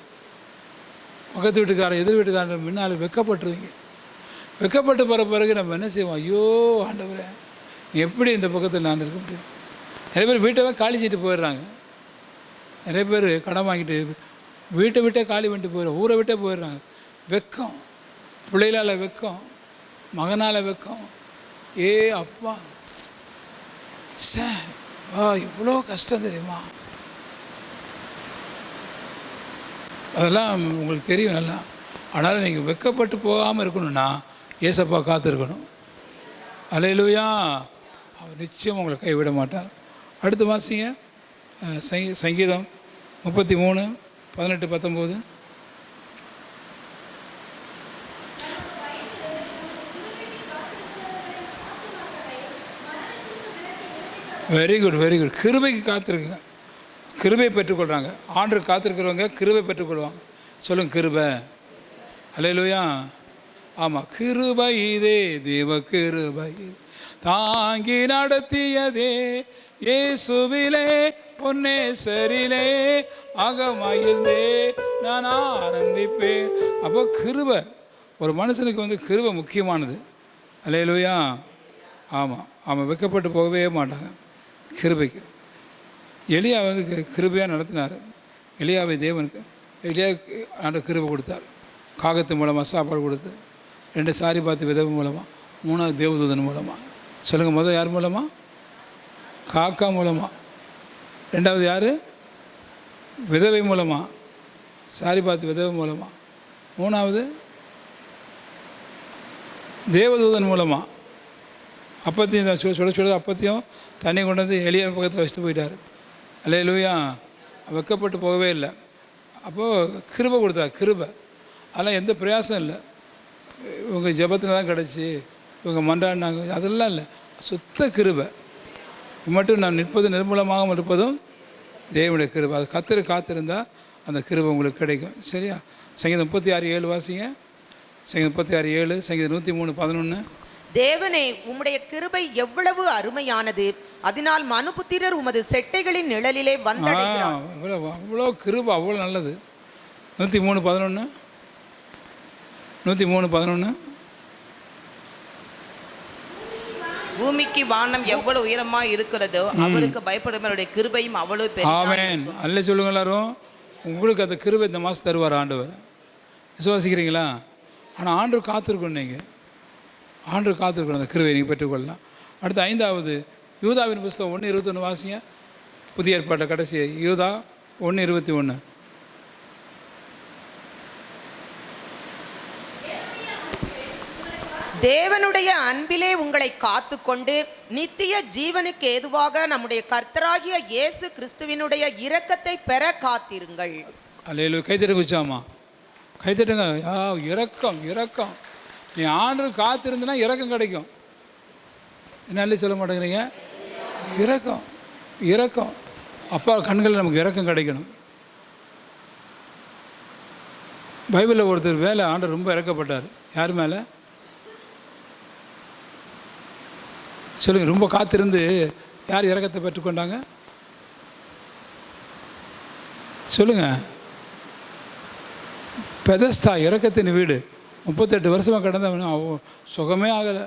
பக்கத்து வீட்டுக்காரன், எதிர் வீட்டுக்காரன் முன்னால் வெட்கப்பட்டுருவீங்க. வெட்கப்பட்டு போகிற பிறகு நம்ம என்ன செய்வோம், ஐயோ ஆண்டவரே எப்படி இந்த பக்கத்தில் நான் இருக்க முடியும். நிறைய பேர் வீட்டை காலி செய்துட்டு போயிடுறாங்க. நிறைய பேர் கடன் வாங்கிட்டு வீட்டை விட்டே காலி பண்ணிட்டு போயிடுறாங்க, ஊரை விட்டே போயிடுறாங்க. வெக்கம், பிள்ளைகளால் வெக்கம், மகனால் வெக்கம். அப்பா இவ்வளோ கஷ்டம் தெரியுமா. அதெல்லாம் உங்களுக்கு தெரியும் நல்லா. அதனால் நீங்கள் வெட்கப்பட்டு போகாமல் இருக்கணும்னா ஏசப்பா காத்திருக்கணும். அல்லேலூயா. அவர் நிச்சயம் உங்களை கைவிட மாட்டார். அடுத்த வாசிங்க. சங்கீதம் 33:18-19 வெரி குட், வெரி குட். கிருபைக்கு காத்திருக்குங்க. கிருபை பெற்றுக்கொள்கிறாங்க. ஆண்டு காத்திருக்கிறவங்க கிருபை பெற்றுக்கொள்வாங்க. சொல்லுங்கள், கிருபை. அல்லேலூயா. ஆமாம், கிருபை இதே, தேவ கிருபை தாங்கி நடத்தியதே, இயேசுவிலே பொன்னேசரிலே அகமகிழ்ந்தே நான் ஆனந்திப்பேன். அப்போ கிருபை, ஒரு மனுஷனுக்கு வந்து கிருபை முக்கியமானது. அல்லேலூயா. ஆமாம், ஆமாம், வெட்கப்பட்டு போகவே மாட்டாங்க கிருபைக்கு. எலியா வந்து கிருபையாக நடத்தினார். எலியாவை தேவனுக்கு ஆண்டு கிருபை கொடுத்தார். காகத்து மூலமாக சாப்பாடு கொடுத்து, 2 சாரிபாத்து விதவை மூலமாக, 3வது தேவதூதன் மூலமாக. சொல்லுங்கள், முதல் யார் மூலமாக? காக்கா மூலமாக. 2வது யார்? விதவை மூலமாக, சாரிபாத்து விதவை மூலமாக. 3வது தேவதூதன் மூலமாக. அப்பத்தையும் சுட அப்பத்தையும் தண்ணி கொண்டு வந்து எலியா பக்கத்தில் வச்சுட்டு போயிட்டார். அல்லேலூயா. வெட்கப்பட்டு போகவே இல்லை. அப்போது கிருபை கொடுத்தார். கிருபை அதெல்லாம் எந்த பிரயாசம் இல்லை. இவங்க ஜெபத்தில் தான் கிடச்சி, இவங்க மன்றாடினாங்க, அதெல்லாம் இல்லை. சுத்த கிருபை. இது மட்டும் நான் நிற்பது நிர்மூலமாக இருப்பதும் தேவனுடைய கிருபை. அது காத்திருந்தால் அந்த கிருபை உங்களுக்கு கிடைக்கும். சரியா? சங்கீதம் 36:7 வாசிங்க. சங்கீதம் 36:7, சங்கீதம் 103:11. தேவனே, உம்முடைய கிருபை எவ்வளவு அருமையானது, அதனால் மனுபுத்திரர் உமது செட்டைகளின் நிழலிலே வந்தடைகிறார். அவ்வளோ கிருபை, அவ்வளோ நல்லது. 103:11 103:11 பூமிக்கு வானம் எவ்வளவு உயரமா இருக்கிறதோ அவருக்கு பயப்படுபவருடைய கிருபையும் அவ்வளவு பெரிய. ஆமென். அல்ல சொல்லுங்க எல்லாரும். உங்களுக்கு அந்த கிருபை இந்த மாதம் தருவார் ஆண்டவர். விசுவாசிக்கிறீங்களா? ஆனால் ஆண்டவர் காத்திருக்கணும். நீங்கள் ஆண்டவர் காத்திருக்கணும், அந்த கிருபை நீங்கள் பெற்றுக்கொள்ளலாம். அடுத்து 5வது யூதாவின் புஸ்தகம் 1:21 வாசிங்க. புதிய ஏற்பாட்டை கடைசி யூதா 1:21. தேவனுடைய அன்பிலே உங்களை காத்துக்கொண்டு நித்திய ஜீவனுக்கு ஏதுவாக நம்முடைய கர்த்தராகிய இயேசு கிறிஸ்துவினுடைய இரக்கத்தை பெற காத்திருங்கள். அல்லேலூயா. கைத்தட்டுங்க உச்சாமா, கைத்தட்டுங்க. இரக்கம், இரக்கம். நீ ஆண்டவர் காத்திருந்தனா இரக்கம் கிடைக்கும். என்ன சொல்ல மாட்டேங்கிறீங்க? இரக்கம், இரக்கம். அப்பா கண்களில் நமக்கு இரக்கம் கிடைக்கணும். பைபிளில் ஒருத்தர் மேலே ஆண்டவர் ரொம்ப இறக்கப்பட்டார். யார் மேலே சொல்லுங்கள்? ரொம்ப காத்திருந்து யார் இரக்கத்தை பெற்றுக்கொண்டாங்க? சொல்லுங்கள். பெதஸ்தா, இரக்கத்தின் வீடு. 38 வருஷமாக கடந்தவன் சுகமே ஆகலை,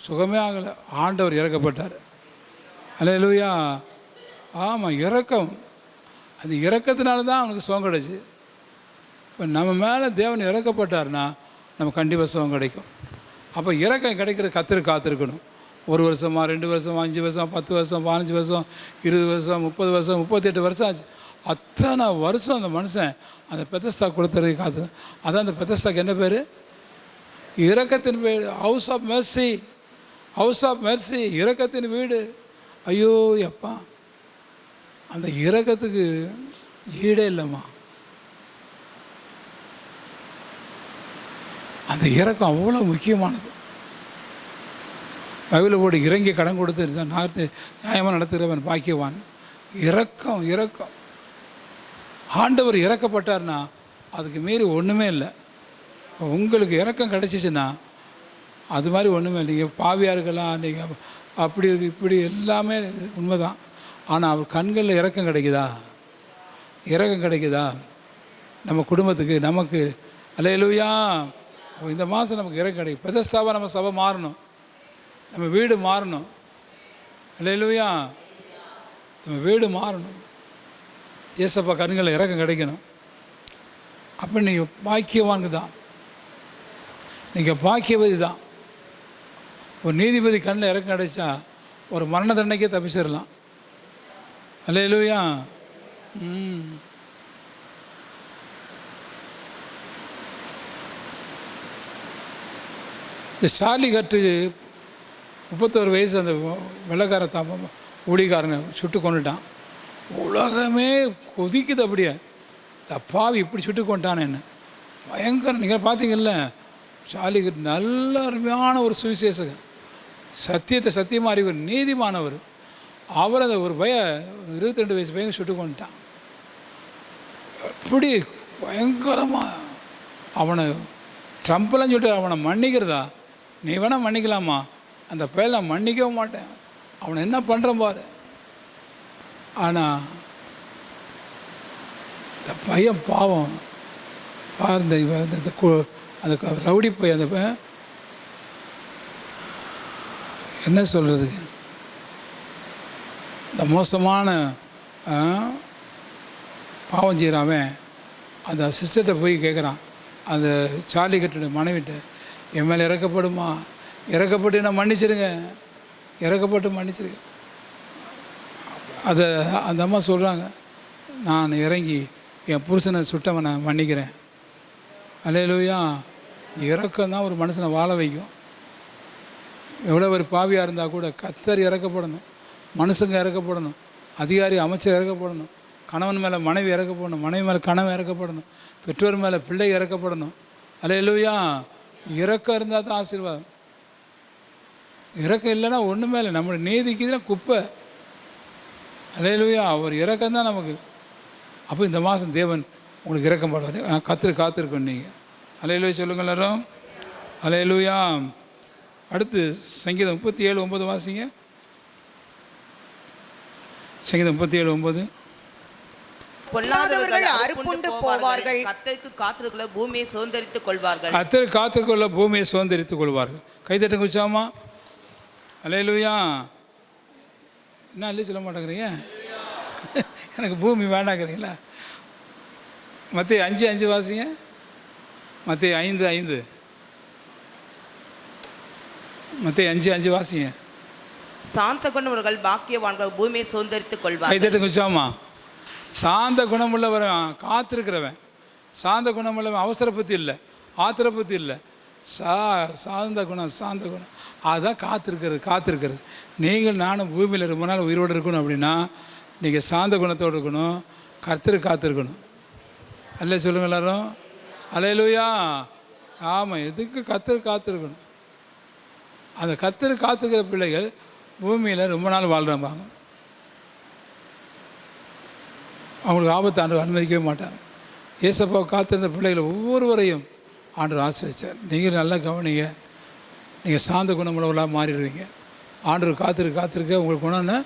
சுகமே ஆகலை. ஆண்டவர் இறக்கப்பட்டார். அல்லேலூயா. ஆமாம், இரக்கம். அந்த இரக்கத்தினால தான் அவனுக்கு சுகம் கிடைச்சி. இப்போ நம்ம மேலே தேவன் இறக்கப்பட்டார்னா நம்ம கண்டிப்பாக சுகம் கிடைக்கும். அப்போ இரக்கம் கிடைக்கிறது காத்திருக்கணும். 1 வருஷமா, 2 வருஷமா, 5 வருஷம், 10 வருஷம், 15 வருஷம், 20 வருஷம், 30 வருஷம், 38 வருஷம் ஆச்சு. அத்தனை வருஷம் அந்த மனுஷன் அந்த பெதஸ்தா கொடுத்துறதுக்கு காத்து. அதான் அந்த பெதஸ்தாக்கு என்ன பேர்? இரக்கத்தின் வீடு. House of mercy, house of mercy, இரக்கத்தின் வீடு. ஐயோ எப்பா, அந்த இரக்கத்துக்கு ஈடே இல்லைம்மா. அந்த இரக்கம் அவ்வளோ முக்கியமானது. பைபிளில் போட்டு இறங்கி கடன் கொடுத்து நார்த்து நியாயமாக நடத்துகிறவன் பாக்கியவான். இரக்கம், இரக்கம். ஆண்டவர் இறக்கப்பட்டார்னா அதுக்கு மீறி ஒன்றுமே இல்லை. உங்களுக்கு இரக்கம் கிடச்சிச்சின்னா அது மாதிரி ஒன்றுமே இல்லை. நீங்கள் பாவியாக இருக்கலாம், நீங்கள் அப்படி இப்படி எல்லாமே உண்மைதான். ஆனால் அவர் கண்களில் இரக்கம் கிடைக்குதா? இரக்கம் கிடைக்குதா நம்ம குடும்பத்துக்கு, நமக்கு? அல்லேலூயா. இந்த மாதம் நமக்கு இரக்கம் கிடைக்கும். பெதஸ்தாவாக நம்ம சபை மாறணும், நம்ம வீடு மாறணும். அல்லேலூயா. நம்ம வீடு மாறணும். ஏசப்பா கண்களில் இரக்கம் கிடைக்கணும். அப்போ நீங்கள் பாக்கியவான்கு தான், நீங்கள் பாக்கியவதி தான். ஒரு நீதிபதி கண்ணில் இறக்கம் கிடைச்சா ஒரு மரண தண்டனைக்கே தப்பிச்சிடலாம். அல்லேலூயா. இந்த சார்லி கட்டு 31 வயசு அந்த வெள்ளக்கார ஊழிகாரனை சுட்டு கொண்டுட்டான். உலகமே கொதிக்குது. அப்படியே தப்பாவி இப்படி சுட்டு கொண்டானே என்ன பயங்கரம். நீங்கள் பார்த்தீங்கல்ல, சார்லி கட்டு நல்ல அருமையான ஒரு சுவிசேஷகர், சத்தியத்தை சத்தியமாக அறிவர், நீதிமானவர். அவர் அந்த ஒரு 22 வயசு பையன் சுட்டு கொண்டுட்டான். எப்படி பயங்கரமாக அவனை ட்ரம்ப்லாம் சொல்லிட்டு அவனை மன்னிக்கிறதா? நீ வேணால் மன்னிக்கலாமா? அந்த பையன் நான் மன்னிக்கவும் மாட்டேன். அவனை என்ன பண்ணுறான் பாரு. ஆனால் இந்த பையன் பாவம் அந்த ரவுடி பையன், அந்த பையன் என்ன சொல்கிறதுக்கு, இந்த மோசமான பாவம் செய்கிறான். அந்த சிஸ்டர்கிட்ட போய் கேட்குறான், அந்த சார்லி கட்டோட மனைவிட்ட, என் மேலே இறக்கப்படுமா? இறக்கப்பட்டு நான் மன்னிச்சிருங்க, இறக்கப்பட்டு மன்னிச்சிருங்க. அதை அந்த அம்மா சொல்கிறாங்க, நான் இறங்கி என் புருஷனை சுட்டவனை மன்னிக்கிறேன். அல்லேலூயா. இறக்கம் தான் ஒரு மனுஷனை வாழ வைக்கும். எவ்வளோ ஒரு பாவியாக இருந்தால் கூட கர்த்தர் இறக்கப்படணும், மனுஷங்க இறக்கப்படணும், அதிகாரி அமைச்சர் இறக்கப்படணும், கணவன் மேலே மனைவி இறக்கப்படணும், மனைவி மேலே கணவன் இறக்கப்படணும், பெற்றோர் மேலே பிள்ளை இறக்கப்படணும். அல்லேலூயா. இறக்கம் இருந்தால் தான் ஆசீர்வாதம். இறக்கம் இல்லைன்னா ஒன்றுமே இல்லை. நம்மளுடைய நீதிக்கு தான் குப்பை. அல்லேலூயா. அவர் இறக்கம் தான் நமக்கு. அப்போ இந்த மாதம் தேவன் உங்களுக்கு இறக்கம் பாடுவார். காத்திருக்கணும் நீங்கள். அல்லேலூயா சொல்லுங்கள் எல்லாரும். அல்லேலூயா. அடுத்து சங்கீதம் 37:9 வாசிங்க. சங்கீதம் 37:9. பொல்லாதவர்கள் அறுப்புண்டு அறுப்புண்டு போவார்கள். போவார்கள், கர்த்தருக்கு காத்திருக்கிற பூமியை சுதந்தரித்துக் கொள்வார்கள். கர்த்தர் காத்துக்கொள்ள பூமியை சுதந்திரித்துக் கொள்வார்கள். கைதட்டுங்க உச்சாமா. அல்லேலூயா. என்ன அல்லி சொல்ல மாட்டேங்கிறீங்க? எனக்கு பூமி வேண்டாங்கிறீங்களா? மத்தேயு 5:5 வாசிங்க. மத்தேயு 5:5. மத்தேயு 5:5 வாசிங்க. சாந்த குணமுள்ளவர்கள் பாக்கியவான்கள், பூமியை சுதந்தரித்துக் கொள்வார்கள். கைதட்டுங்க உச்சாமா. சாந்த குணமுள்ளவன், காத்திருக்கிறவன். சாந்த குணமுள்ளவன் அவசர புத்தி இல்லை, ஆத்திர புத்தி இல்லை. சாந்த குணம், சாந்த குணம், அதுதான் காத்திருக்கிறது. நீங்கள் நானும் பூமியில் ரொம்ப நாள் உயிரோடு இருக்கணும் அப்படின்னா நீங்கள் சாந்த குணத்தோடு இருக்கணும், கர்த்தருக்கு காத்திருக்கணும். அல்ல சொல்லுங்க எல்லாரும். அல்லேலூயா. ஆமாம், எதுக்கு கர்த்தருக்கு காத்திருக்கணும். அந்த கர்த்தருக்கு காத்திருக்கிற பிள்ளைகள் பூமியில் ரொம்ப நாள் வாழ்கிறாங்க. அவங்களுக்கு ஆபத்து ஆண்டவர் அனுமதிக்கவே மாட்டார். ஏசப்பாவை காத்திருந்த பிள்ளைகளை ஒவ்வொருவரையும் ஆண்டவர் ஆசீர்வதிச்சார். நீங்கள் நல்லா கவனிங்க, நீங்கள் சாந்த குணமுள்ளவர்களாக மாறிடுவீங்க. ஆண்டவர் காத்திருக்க உங்களுக்கு குணம்னா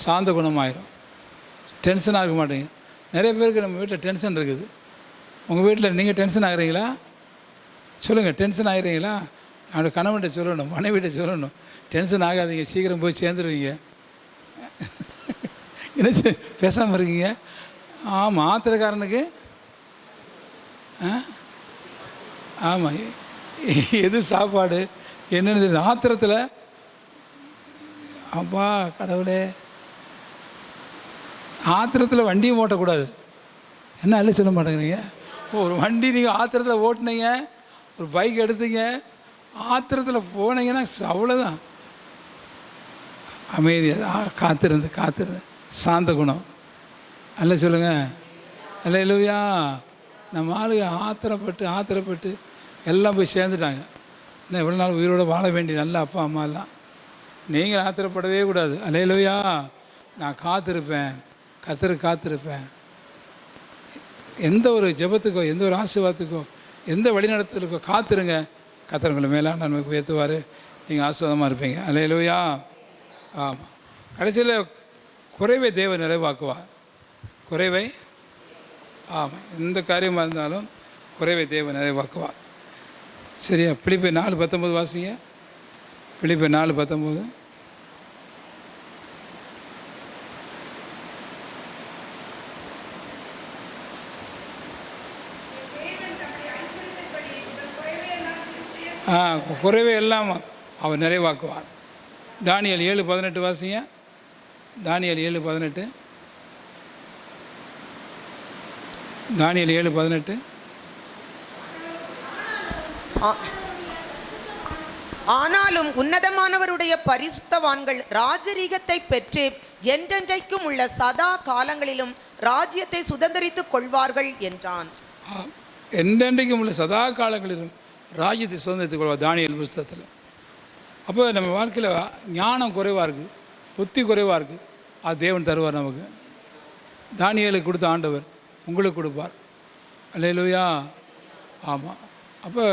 சாந்த குணமாயிரும். டென்ஷனாக இருக்க மாட்டீங்க. நிறைய பேருக்கு நம்ம வீட்டில் டென்ஷன் இருக்குது. உங்கள் வீட்டில் நீங்கள் டென்ஷன் ஆகிறீங்களா? சொல்லுங்கள், டென்ஷன் ஆகிறீங்களா? அவனோட கணவன்கிட்ட சொல்லணும், மனைவிட்ட சொல்லணும், டென்ஷன் ஆகாதீங்க, சீக்கிரம் போய் சேர்ந்துருவீங்க. என்ன பேசாமல் இருக்கீங்க? ஆமாம், ஆத்திரக்காரனுக்கு ஆமாம், எது சாப்பாடு என்னென்னு ஆத்திரத்தில். அப்பா கடவுளே, ஆத்திரத்தில் வண்டியும் ஓட்டக்கூடாது. என்ன அல்ல சொல்ல மாட்டேங்கிறீங்க? ஒரு வண்டி நீங்கள் ஆத்திரத்தில் ஓட்டுனீங்க, ஒரு பைக் எடுத்தீங்க, ஆத்திரத்தில் போனீங்கன்னா அவ்வளோதான். அமைதியாக காத்திருந்து சாந்த குணம். அல்ல சொல்லுங்கள். அல்லேலூயா. நம்ம ஆளுங்க ஆத்திரப்பட்டு எல்லாம் போய் சேர்ந்துட்டாங்க. இன்னும் எவ்வளோ நாள் உயிரோடு வாழ வேண்டிய நல்ல அப்பா அம்மா எல்லாம். நீங்கள் ஆத்திரப்படவே கூடாது. அல்லேலூயா. நான் காத்திருப்பேன், கர்த்தருக்கு காத்திருப்பேன். எந்த ஒரு ஜெபத்துக்கோ, எந்த ஒரு ஆசீர்வாதத்துக்கோ, எந்த வழிநடத்துதலுக்கோ காத்திருங்க. கர்த்தர் உங்களை மேலான நன்மைக்கு உயர்த்துவார். நீங்கள் ஆசீர்வாதமாக இருப்பீங்க. அல்லேலூயா. ஆமாம். கடைசியில் குறைவை தேவன் நிறைவாக்குவார். குறைவை, ஆமாம், எந்த காரியமாக இருந்தாலும் குறைவை தேவன் நிறைவாக்குவார். சரியா? பிலிப்பியர் 4:19 வாசிங்க. பிலிப்பியர் 4:19. குறைவை எல்லாம் அவர் நிறைவாக்குவார். தானியேல் 7:18 வாசிங்க. தானியேல் 7:18. தானியேல் 7:18. ஆனாலும் உன்னதமானவருடைய பரிசுத்தவான்கள் ராஜரீகத்தை பெற்று என்றென்றைக்கும் உள்ள சதா காலங்களிலும் ராஜ்யத்தை சுதந்தரித்துக் கொள்வார்கள் என்றான். என்றென்றைக்கும் உள்ள சதா காலங்களிலும் ராஜ்யத்தை சுதந்திரித்துக் கொள்வார். தானியேல் புஸ்தகத்தில். அப்போ நம்ம வாழ்க்கையில் ஞானம் குறைவாக இருக்குது, புத்தி குறைவாக இருக்குது, அது தேவன் தருவார் நமக்கு. தானியேலுக்கு கொடுத்த ஆண்டவர் உங்களுக்கு கொடுப்பார். அல்லேலூயா. ஆமாம். அப்போ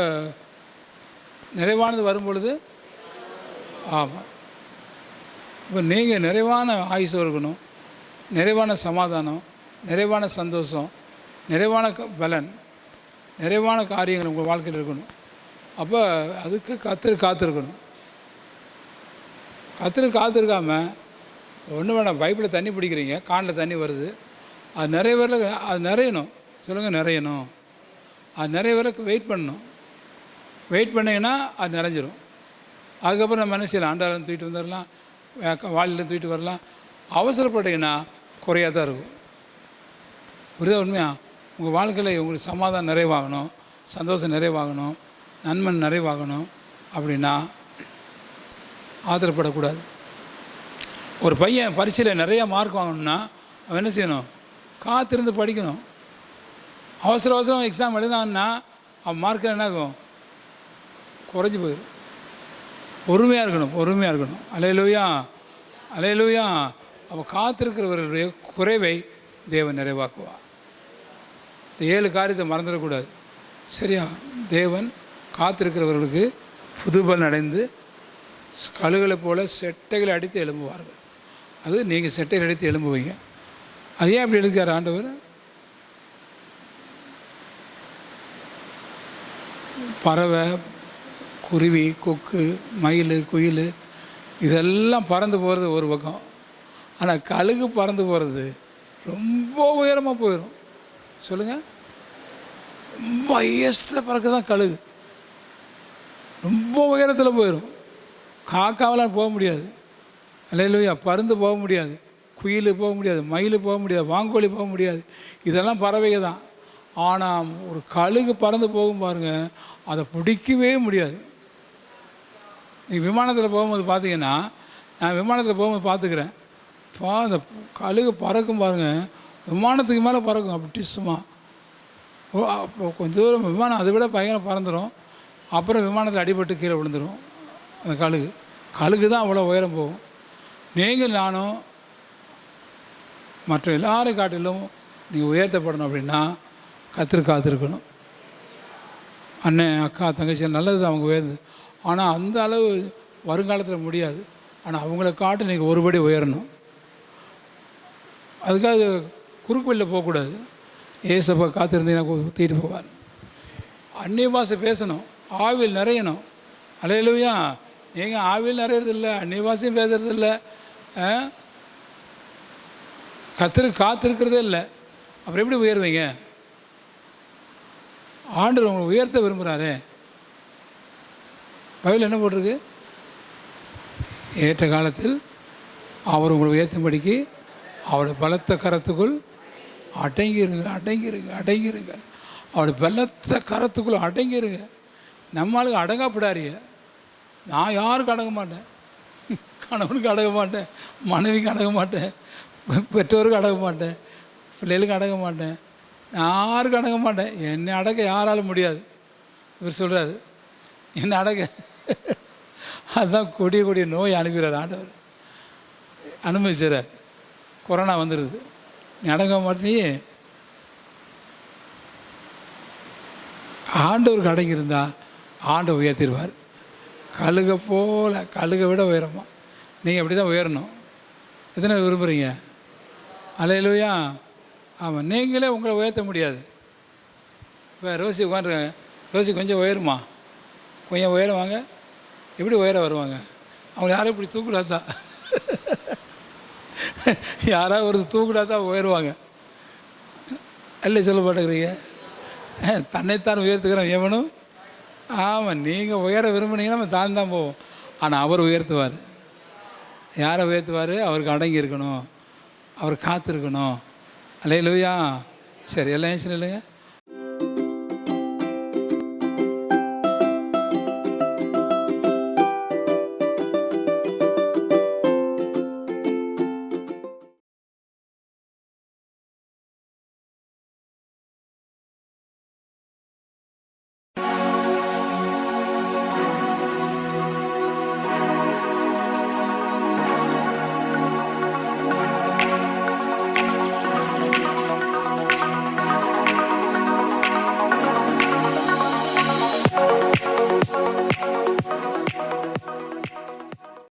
நிறைவானது வரும்பொழுது, ஆமாம், இப்போ நீங்கள் நிறைவான ஆயுசு இருக்கணும், நிறைவான சமாதானம், நிறைவான சந்தோஷம், நிறைவான பலன், நிறைவான காரியங்கள் உங்கள் வாழ்க்கையில் இருக்கணும். அப்போ அதுக்கு காத்திருக்கணும். காத்திருக்காமல் ஒன்றும் வேணாம். பைப்பில் தண்ணி பிடிக்கிறீங்க, கானில் தண்ணி வருது, அது நிறைய பேரில் அது நிறையணும். சொல்லுங்கள், நிறையணும். அது நிறைய பேருக்கு வெயிட் பண்ணணும். வெயிட் பண்ணிங்கன்னா அது நிறைஞ்சிரும். அதுக்கப்புறம் நம்ம என்ன செய்யலாம்? ஆண்டாலும் தூக்கிட்டு வந்துடலாம், வாளியில் தூக்கிட்டு வரலாம். அவசரப்பட்டீங்கன்னா குறையாக தான் இருக்கும். புரியுதா? உண்மையாக உங்கள் வாழ்க்கையில் உங்களுக்கு சமாதானம் நிறைவாகணும், சந்தோஷம் நிறைவாகணும், நன்மை நிறைவாகணும் அப்படின்னா ஆத்திரப்படக்கூடாது. ஒரு பையன் பரீட்சையில் நிறையா மார்க் வாங்கணும்னா அவன் என்ன செய்யணும்? காத்திருந்து படிக்கணும். அவசரம் எக்ஸாம் எழுதான்னா அவன் மார்க்கில் என்ன ஆகும்? குறைஞ்சி போயிடும். பொறுமையாக இருக்கணும். அல்லேலூயா. அவன் காத்திருக்கிறவர்களுடைய குறைவை தேவன் நிறைவாக்குவார். இந்த 7 காரியத்தை மறந்துடக்கூடாது. சரியா? தேவன் காத்திருக்கிறவர்களுக்கு புதுபலன் அடைந்து கழுகளை போல செட்டைகளை அடித்து எழும்புவார்கள். அது நீங்கள் செட்டையில் எடுத்து எழும்புவீங்க. அது ஏன் அப்படி எடுக்கிறார் ஆண்டவர்? பறவை, குருவி, கொக்கு, மயில், குயில் இதெல்லாம் பறந்து போகிறது ஒரு பக்கம். ஆனால் கழுகு பறந்து போகிறது ரொம்ப உயரமாக போயிடும். சொல்லுங்கள், ரொம்ப ஹையஸ்ட்டில் பறக்க தான் கழுகு. ரொம்ப உயரத்தில் போயிடும். காக்காவெல்லாம் போக முடியாது. அல்லேலூயா. பறந்து போக முடியாது. குயில் போக முடியாது. மயில் போக முடியாது. வாங்கோழி போக முடியாது. இதெல்லாம் பறவைக தான். ஆனால் ஒரு கழுகு பறந்து போகும் பாருங்கள், அதை பிடிக்கவே முடியாது. நீங்கள் விமானத்தில் போகும்போது பார்த்தீங்கன்னா, நான் விமானத்தில் போகும்போது பார்த்துக்கிறேன். அந்த கழுகு பறக்கும் பாருங்கள், விமானத்துக்கு மேலே பறக்கும் அப்படி சும்மா. அப்போ கொஞ்சம் தூரம் விமானம் அதை விட பயங்கரம் பறந்துடும். அப்புறம் விமானத்தில் அடிபட்டு கீழே விழுந்துடும் அந்த கழுகு தான் அவ்வளோ உயரம் போகும். நீங்கள் நானும் மற்ற எல்லாரை காட்டிலும் நீங்கள் உயர்த்தப்படணும் அப்படின்னா காத்திருக்கணும். அண்ணன், அக்கா, தங்கச்சி நல்லது தான் அவங்க உயர்ந்து. ஆனால் அந்த அளவு வருங்காலத்தில் முடியாது. ஆனால் அவங்கள காட்டு நீங்கள் ஒருபடி உயரணும். அதுக்காக குறுக்கு வழியில் போகக்கூடாது. ஏசப்பா காத்திருந்தீங்கன்னா ஊற்றிட்டு போவார். அந்நிய பாஷை பேசணும், ஆவியில் நிறையணும். அல்லேலூயா. நீங்கள் ஆவியில் நிறையறதில்ல, அந்நிய பாஷையும் பேசுகிறதில்ல, காத்திருக்கிறதே இல்லை. அப்புறம் எப்படி உயர்வீங்க? ஆண்டவர் உங்களை உயர்த்த விரும்புகிறாரே. பைபிள் என்ன போட்டிருக்கு? ஏற்ற காலத்தில் அவர் உங்களை உயர்த்தும்படிக்கு அவருடைய பலத்த கரத்துக்குள் அடங்கிருங்க. அவருடைய பலத்த கரத்துக்குள் அடங்கிருங்க. நம்மளுக்கு அடங்கப்படாரிய. நான் யாருக்கும் அடங்க மாட்டேன். கணவனுக்கு அடங்க மாட்டேன், மனைவிக்கு அடங்க மாட்டேன், பெற்றோருக்கு அடங்க மாட்டேன், பிள்ளைகளுக்கு அடங்க மாட்டேன், யாருக்கும் அடங்க மாட்டேன். என்னை அடக்க யாராலும் முடியாது. இவர் சொல்கிறாரு, என்னை அடக்க. அதுதான் கொடிய நோய் அனுப்பிடுறார் ஆண்டவர். அனுபவிச்சார். கொரோனா வந்துடுது, நீ அடங்க மாட்டேனியே. ஆண்டவருக்கு அடங்கியிருந்தா ஆண்டவர் உயர்த்திடுவார். கழுகை விட உயரமா. நீங்கள் அப்படி தான் உயரணும். எத்தனை விரும்புகிறீங்க? அல்லேலூயா. ஆமாம், நீங்களே உங்களை உயர்த்த முடியாது. இப்போ ரோசி உட்காந்துருக்காங்க. ரோசி கொஞ்சம் உயருமா? கொஞ்சம் உயருவாங்க. எப்படி உயர வருவாங்க? அவங்க யாரும் இப்படி தூக்குடாதா? யாராவது ஒரு தூக்குடாதா உயருவாங்க. அல்ல சொல்ல மாட்டேங்கிறீங்க. தன்னைத்தான் உயர்த்துக்கிறோம் எவனும். ஆமாம், நீங்கள் உயர விரும்புனீங்கன்னா நம்ம தான் போவோம். ஆனால் அவர் உயர்த்துவார். யாரை உயர்த்துவார்? அவருக்கு அடங்கி இருக்கணும், அவர் காத்திருக்கணும். அல்லேலூயா. சரி, எல்லாம் ஏன் இல்லைங்க.